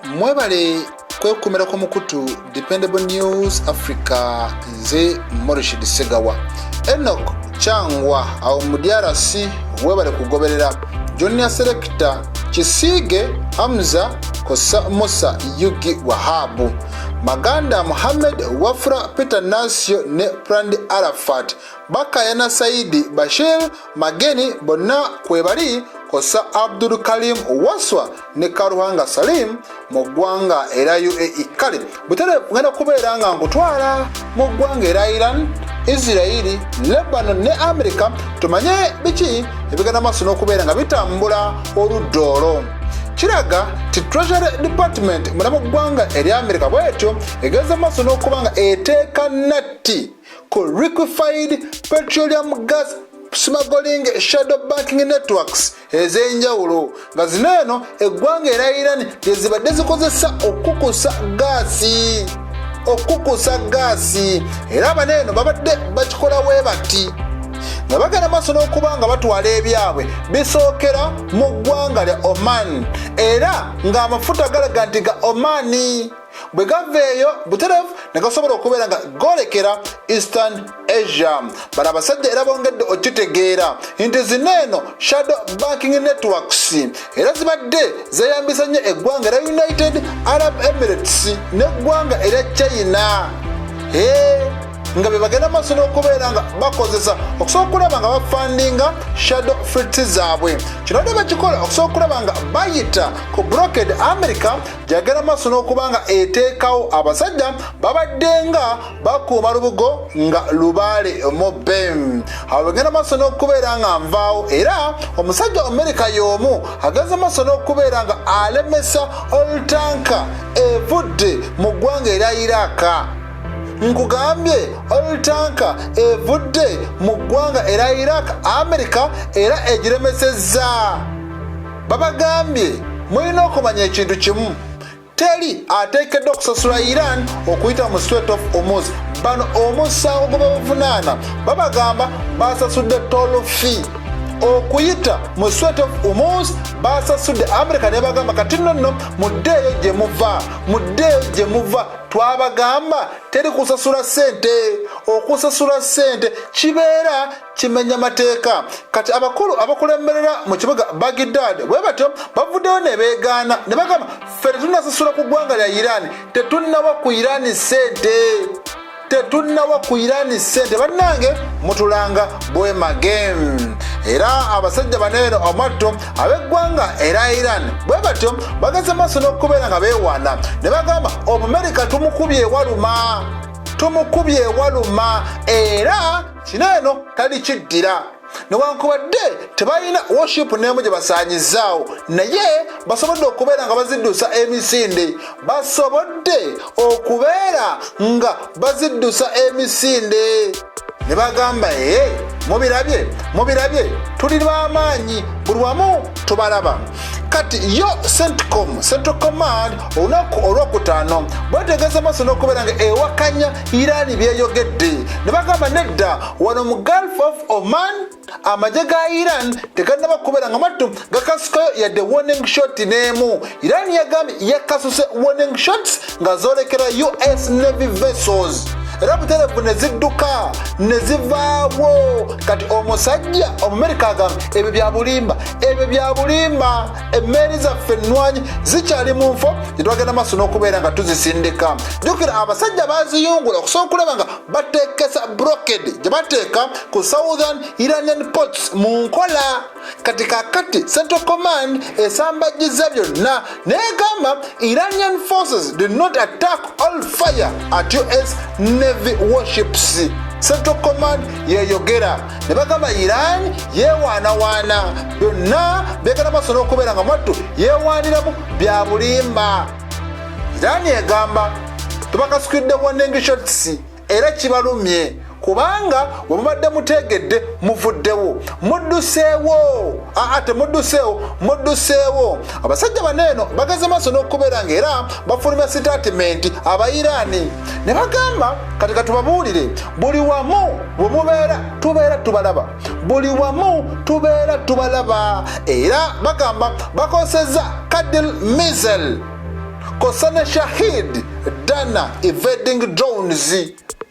Mwebale kwekumira kwa mukutu Dependable News Africa nze Morishid Segawa Enoch Changwa au DRC webale kugoberera Junior Selector Kisige Hamza Kossa Musa Yugi Wahabu Maganda Muhammad Wafra Peter Nasio ne Prandi Arafat Bakayana Saidi Bashir Mageni Bonna Kwebali Kossa Abdul Karim Waswa ne Karuhanga Salim Mogwanga era UAE kale butale ngana kubeera nga nkutwala Mogwanga era Iran Israeli Lebanon ne America tumanye biki ebigana maso n'okubeera nga bitambula oluddoolo kiraga ti Treasury Department mulamu gwanga eri America bwetyo egeza maso n'okuba nga eteeka natti ku liquefied petroleum gas smuggling shadow banking networks ez'enjawulo nga zino eno eggwanga era Iran lyezibadde zikozesa okukusa gaasi era baneeno babadde bakikola bwe bati nga bagenda maaso n'okuba nga batwala ebyabwe bisookera mu ggwanga lya Oman era ng'amafuta galaga nti ga Omani bwe gaveeyo butereevu ne gasobola okubeera nga golekera Eastern Asia bali abasajja era bongedde okitegeera nti zino eno shadow banking networks era zibadde zeeyambisa nnyo eggwanga era United Arab Emirates n'eggwanga era China nga be bagenda maaso n'okubeera nga bakozesa okusobola okulaba nga bafandinga shadow fleets zaabwe kino ne bakikola okusobola okulaba nga bayita ku blockade America gyagenda maaso n'okuba nga eteekawo abasajja babadde nga bakuuma lubugo nga lubaale mobem awo bagenda maaso n'okubeera nga nvaawo era omusajja America y'omu agenza maaso n'okubeera nga alemesa olutanka evudde mu ggwanga era Iraka nkugambye olutanka evudde mu ggwanga era Iraq America era egiremesezza babagambye mulina okumanya ekintu kimu teri ateekeddwa okusasula Iran okuyita mu Strait of Hormuz bano omusango gwe bavunaana babagamba basasudde toll fee okuyita mu Strait of Hormuz basasudde America ne bagamba kati nno muddeeyo gye muva twabagamba teri kusasula sente okusasula sente kibeera kimenya mateeka kati abakulu abakulemberera mu kibuga Baghdad bwe batyo bavuddeyo ne beegaana ne bagamba ffe tetunnasasula ku ggwanga lya Iran tetunnawa ku Iran sente bannange mutulanga bwemage era abasajja baneeno omatto ab'eggwanga era Iran bwe batyo bageze maaso n'okubeera nga beewaana ne bagamba Omumerika tumukubye ewaluma era kino eno tali kiddira newankubadde tebalina warship n'emu gye basaanyizaawo naye basobodde okubeera nga baziddusa emisinde ne bagamba mubirabye tuli b'amaanyi buli wamu tubalaba kati yo Central Command olunaku olwokutaano bwetegeeza maaso n'okubeera nga ewakanya Iran byeyogedde ne bagamba nedda wano mu Gulf of Oman amagye ga Iran tegannaba kubeera nga mattu gakasukayo yadde warning shot n'emu Iran yagambye yakasuse warning shots nga zoolekera US Navy vessels era butereevu ne zidduka ne zivaawo kati omusajja Omumerika agamba ebyo bya bulimba emmeeri zaffe ennwanyi zikyali mu nfo gye twagenda maaso n'okubeera nga tuzisindika jjukira abasajja baziyungula okusobola okulaba nga bateekesa blockade gye bateeka ku Southern Iranian ports mu nkola kati kakati Central Command esambajjiza byonna n'egamba Iranian forces did not attack all fire at US Navy warships Central Command yeyogera ne bagamba Iran yewaanawaana byonna byegana maaso n'okubeera nga mwattu yeewaaniramu bya bulimba Iran egamba tubakasukidde warning shots era kibalumye kubanga bwe mubadde mutegedde muvuddewo mudduseewo abasajja baneeno bageze maaso n'okubeera ng'era bafulumya statement Abayiraani ne bagamba kati katubabuulire buli wamu bwe mubeera tubeera tubalaba era bagamba bakosezza Qadir missile kossa ne Shahid Dana evading drones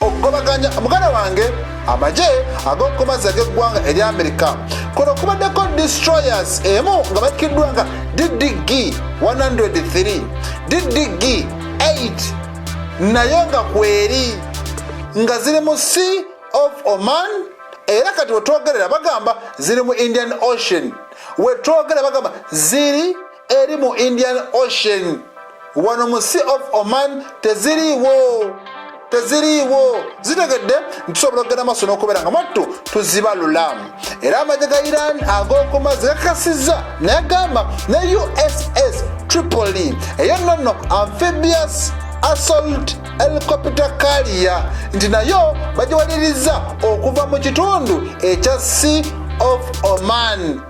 okugobaganya muganda wange amagye ag'okumazi ag'eggwanga eri Amerika. Kuno kubaddeko destroyers emu nga bakiddwa nga DDG 103 DDG 8 nayo nga kweri nga ziri mu Sea of Oman era kati wetwogerera bagamba ziri mu Indian Ocean. Wetwogerera bagamba ziri eri mu Indian Ocean. Wano mu Sea of Oman teziriiwo zitegedde ntusobola okugenda maaso n'okubeera nga mwattu tuzibalula. Era amagye ga Iran ag'okumazi gakakasizza nayagamba ne USS Tripoli eyo nonno amphibious assault helicopter carrier nti nayo bagiwaliriza okuva mu kitundu ekya Sea of Oman.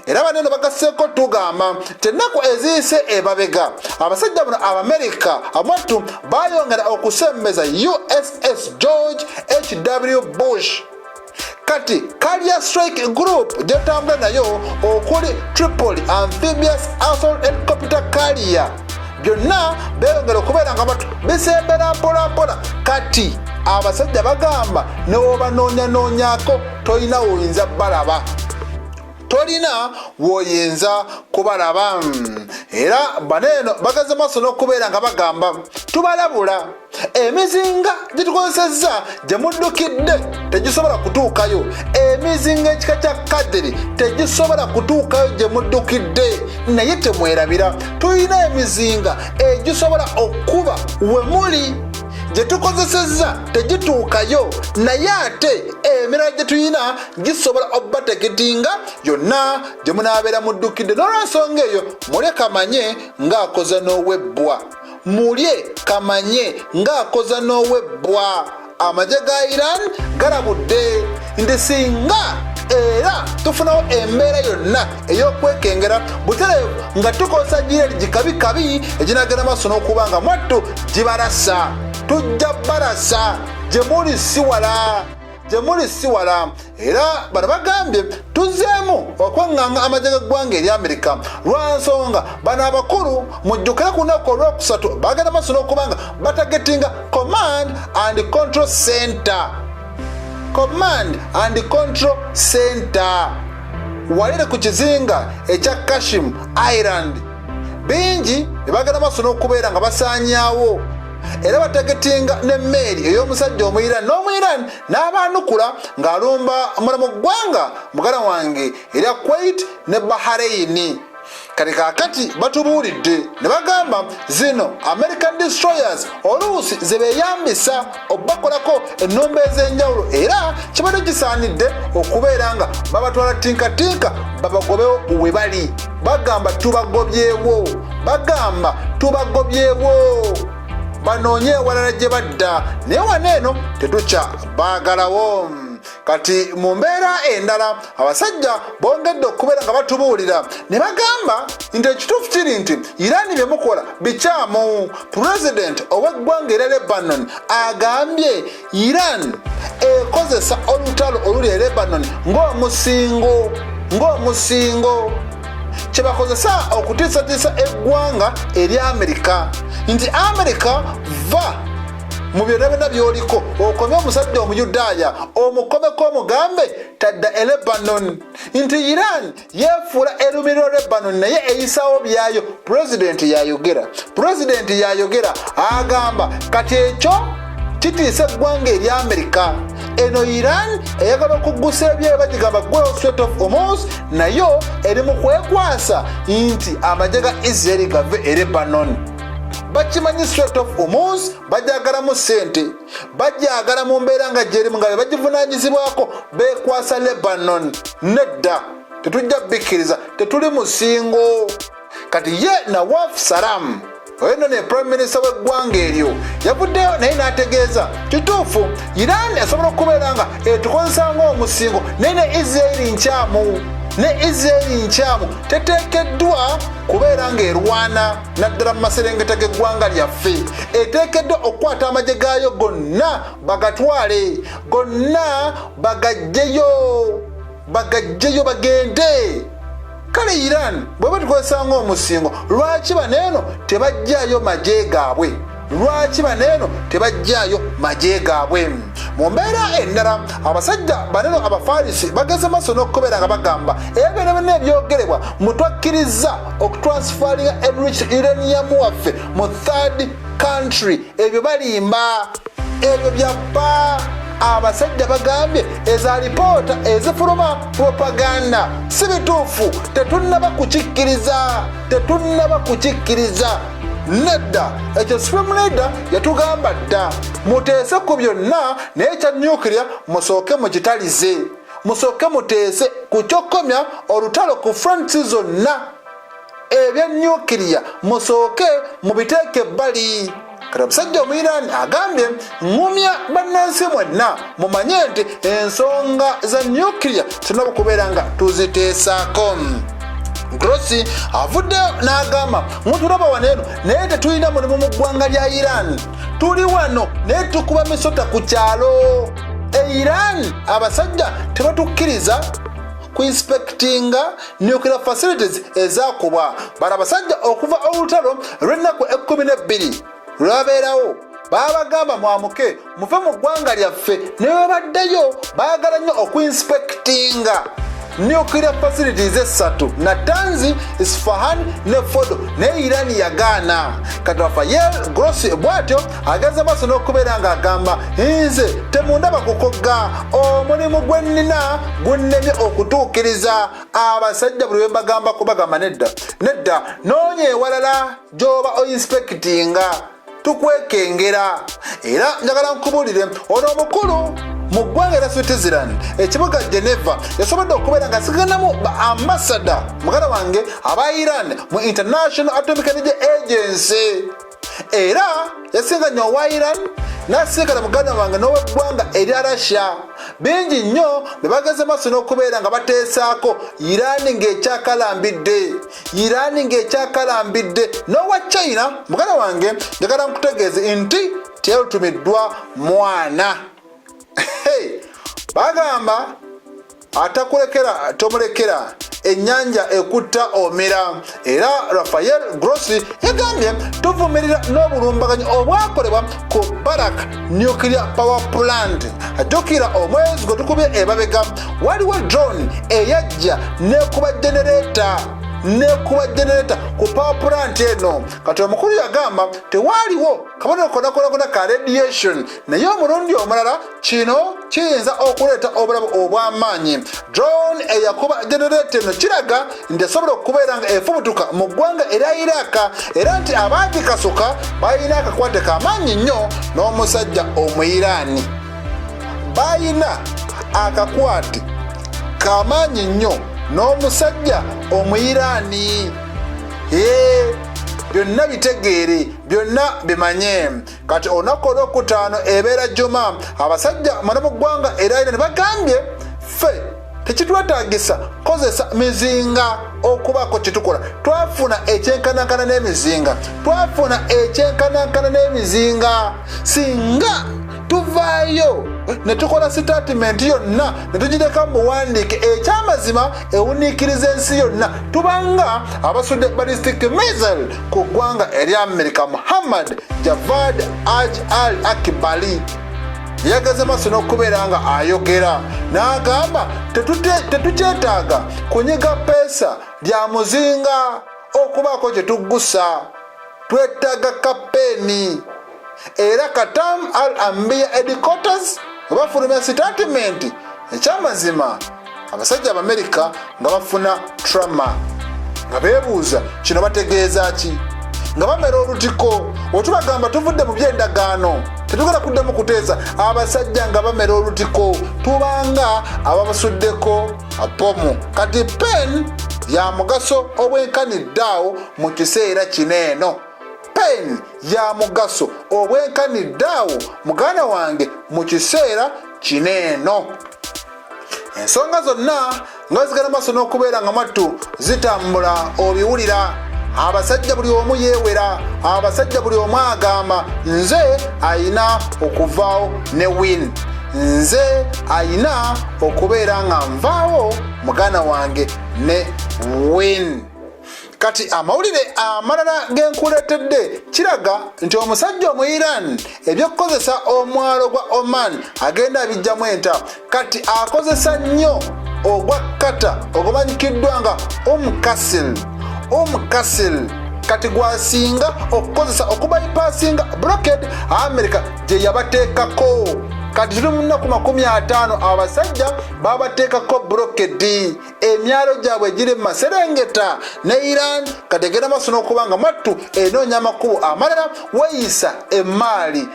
Era baneno bagaseeko tugamba tennaku eziyise ebabega abasajja bano Abamerika amwattu bayongera okusembeza USS George H.W. Bush. Kati carrier strike group gyetambula nayo okuli Tripoli amphibious assault helicopter carrier byonna beyongera okubeera nga batu bisembera mpolampola. Kati abasajja bagamba newobanoonya-noonyaako tolina woyinza balaba, tolina woyinza kubalaba. Era baneeno bagaze maaso n'okubeera nga bagamba tubalabula emizinga gye tukozesezza gye muddukidde tegisobola kutuukayo. Emizinga ekika kya Qadir tegisobola kutuukayo gye muddukidde, naye temwerabira tulina emizinga egisobola okuba we muli gye tukozesezza tegituukayo, naye ate emirala gye tuyina gisobola obbategetinga yonna gye munaabeera muddukidde. N'olwensonga eyo mulye kamanye ng'akoza n'owebbwa, mulye kamanye ng'akoza n'owebbwa. Amagye ga Iran galabudde nti singa era tufunawo embeera yonna ey'okwekengera butereevu nga tukozesa gireri gikabikabi eginagenda maaso n'okuba nga mwattu gibalasa, tujja balasa gye muli si wala. Era bano bagambye tuzzeemu okwaŋŋaŋŋa amagye g'eggwanga eri Amerika lwansonga bano abakulu mujjukire ku lunaku olwokusatu bagenda maaso n'okuba nga batagetinga command and control center walire ku kizinga ekya Kashim Island. Bingi ebagenda maaso n'okubeera nga basaanyaawo era bategetinga n'emmeeri ey'omusajja Omuyirani n'Omuyirani n'abaanukula ng'alumba mulamu ggwanga mugala wange erya Kuwait ne Bahrain. Kati kaakati batubuulidde ne bagamba zino American destroyers oluusi ze beeyambisa obbakolako ennumba ez'enjawulo era kibadde kisaanidde okubeera nga babatwala tinkatinka babagobewo we bali. Bagamba tubagobyewo banoonye ewalala gye badda, naye waneeno tetukya baagalawo. Kati mu mbeera endala abasajja bongedde okubeera nga batubuulira ne bagamba nti ekituufu kiri nti Iran bye mukola bikyamu. Pulezidenti ow'eggwanga erya Lebanon agambye Iran ekozesa olutalo oluli e Lebanon ng'omusingo kye bakozesa okutiisatiisa eggwanga eri Amerika nti Amerika va mu byonna byonna by'oliko okomye omusajja Omuyudaaya omukomeko omugambe tadda e Lebanon, nti Iran yeefuula erumiriro Lebanon naye eyisaawo byayo. Pulezidenti yayogera agamba kati ekyo kitiisa eggwanga eri Amerika. Eno Iran eyagala okuggusa ebyayo bagigamba Gulf Strait of Hormuz nayo eri mu kwekwasa nti amagye ga Israel gave e Lebanon. Bakimanyi Strait of Hormuz bajagalamu ssente, bajagala mu mbeera nga gyerimu nga bagivunaanyizibwako beekwasa Lebanon. Nedda, tetujja bikkiriza, tetuli musingo. Kati ye Nawaf Salam oyo ne Prime Minister w'eggwanga eryo yavuddeyo naye n'ategeeza kituufu Iran esobola okubeera nga etukozesa ng'omusingo naye ne Israeli nkyamu teteekeddwa kubeera ng'erwana naddala mu maserengeta g'eggwanga lyaffe. Eteekeddwa okukwata amagye gaayo gonna bagatwale, gonna bagagyeyo bagende. kale Iran bweba tukozesa ng'omusingo lwaki baneeno tebajjaayo magye gaabwe lwaki baneeno tebajjaayo magye gaabwe mu mbeera endala abasajja baneeno abafarisi bageze maaso n'okubeera nga bagamba ebyo byonna ebyogerebwa mutwakkiriza okutransfaringa enriched uranium waffe mu third country ebyo balimba ebyo byappa abasajja bagambye eza lipoota ezifuluma propaganda si bituufu tetunnaba kukikkiriza nedda ekyo supreme leader yatugamba dda muteese ku byonna naye kya nuclear musooke mukitalize musooke muteese ku kyokomya olutalo ku fronti zonna ebya nuclear musooke mubiteeke ebbali kati omusajja omuyirani agambye ngumya bannansi mwenna mumanye nti ensonga za nuclear tulina okubeera nga tuziteesaako Grossi avuddeyo n'agamba mutulaba waneeno naye tetulina mulimu mu ggwanga lya Iran tuli wano naye tukuba misota ku kyalo Iran abasajja tebatukkiriza ku inspectinga nuclear facilities ezakubwa bala abasajja okuva olutalo lw'ennaku 12 lwabeerawo babagamba mwamuke muve mu ggwanga lyaffe ne babaddeyo baagala nnyo okuinspectinga nuclear facilities esatu Natanzi, Isfahan ne Fordo ne Iran yagaana kati Rafael Grossi bwatyo ageze maaso n'okubeera ng'agamba nze temundaba kukogga omulimu gwe nnina gunnemye okutuukiriza abasajja buli wembagamba kubagamba nedda noonya ewalala gy'oba oinspectinga tukwekengera era njagala nkubuulire ono omukulu mu ggwanga era Switzerland ekibuga Geneva yasobodde okubeera nga asiganamu ba ambassador muganda wange aba Iran mu International Atomic Energy Agency era yasinganya owa Iran n'asigala muganda wange n'ow'eggwanga erya Russia bingi nnyo be bageze maaso n'okubeera nga bateesaako Iran ng'ekyakalambidde n'owa China muganda wange njagala nkutegeeze nti teyalutumiddwa mwana bagamba atakulekera tomulekera ennyanja ekutta omera era Rafael Grossi yagambye tuvumirira n'obulumbaganyi obwakolebwa ku Barak Nuclear Power Plant ajjukira omwezi gwe tukubye ebabega waliwo drone eyajja nekuba generator ku power plant eno kati omukulu yagamba tewaliwo kabonero kona ka radiation naye omulundi omulala kino kiyinza okuleeta obulabu obw'amaanyi drone eyakuba generator eno kiraga nti esobola okubeera nga efubutuka mu ggwanga erya Iraq era nti abaagikasuka balina akakwate k'amaanyi nnyo n'omusajja omuyiraani balina akakwate k'amaanyi nnyo n'omusajja omuyiraani byonna bitegeere byonna bimanye kati olunaku olwokutaano ebeera juma abasajja mana mu ggwanga era ne bagambye ffe tekitwetaagisa kozesa mizinga okubaako kitukola twafuna ekyenkanankana n'emizinga singa tuvaayo ne tukola statement yonna ne tugireka mu buwandiike ekyamazima ewuniikiriza ensi yonna tubanga abasudde ballistic missile ku ggwanga erya Amerika Muhammad Javad al-Akbari yageze maaso n'okubeera nga ayogera n'agamba tetukyetaaga kunyiga peesa lya muzinga okubaako kye tuggusa twetaaga kapeeni era Katam al-Ambiya headquarters bafulumya statement ekyamazima abasajja Abamerika nga bafuna trauma nga beebuuza kino bategeeza ki nga bamera olutiko otubagamba tuvudde mu byendagaano tetugenda kuddemu kuteesa abasajja nga bamera olutiko tubanga ababasuddeko apomu kati pen ya mugaso obwenkaniddaawo mu kiseera kineeno pen ya mugaso obwenkaniddaawo muganda wange mu kiseera kineeno ensonga zonna nga zigana maaso n'okubeera nga mattu zitambula obiwulira abasajja buli omu yeewera abasajja buli omu agamba nze ayina okuvaawo ne win nze ayina okubeera nga nvaawo muganda wange ne win. Kati amawulire amalala genkuletedde kiraga nti omusajja omu Iran ebyokukozesa omwalo gwa Oman agenda abijjamu enta. Kati akozesa nnyo ogwa kata ogumanyikiddwa nga Kasil. Kati gwasinga okukozesa okubypassinga blockade America gye yabateekako. Kati tuli mu nnaku 50 abasajja babateekako blockade emyalo gyabwe giri mu Maserengeta ne Iran. Kati egenda maaso n'okuba nga mattu enoonya amakubo amalala weyisa emaali.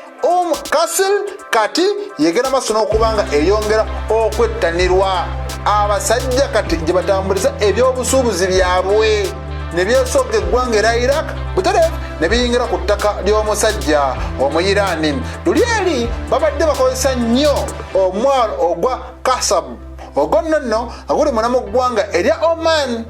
Kasil kati yegenda maaso n'okuba nga eyongera okwettanirwa abasajja kati gye batambuliza ebyobusuubuzi byabwe ne byesooka eggwanga era Iraq Butereevu ne biyingira ku ttaka ly'omusajja Omuyiraani. Luli eri babadde bakozesa nnyo omwalo ogwa Kasab ogwo nno aguli muna mu ggwanga erya Oman.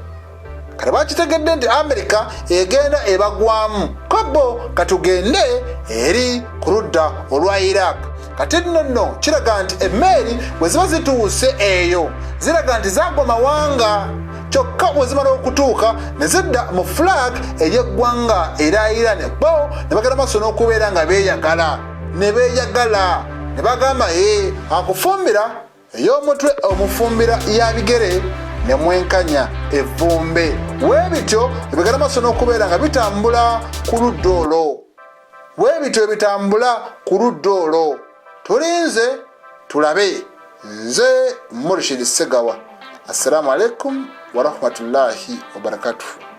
Kati bakitegedde nti America egenda ebagwamu kabo katugende eri ku ludda olwa Iraq. Kati nno kiraga nti emmeeri bwe ziba zituuse eyo ziraga nti zaagwa mawanga kyokka bwe zimala okutuuka ne zidda mu flag ery'eggwanga era Iran bo ne bagenda maaso n'okubeera nga beeyagala ne bagamba akufumbira ey'omutwe omufumbira ya bigere ne mwenkanya evvumbe. Weebityo ebigenda maaso n'okubeera nga bitambula ku ludda olwo. Tulinze tulabe. Nze Murshid Segawa. Assalamu alaikum wa rahmatullahi wa barakatuh.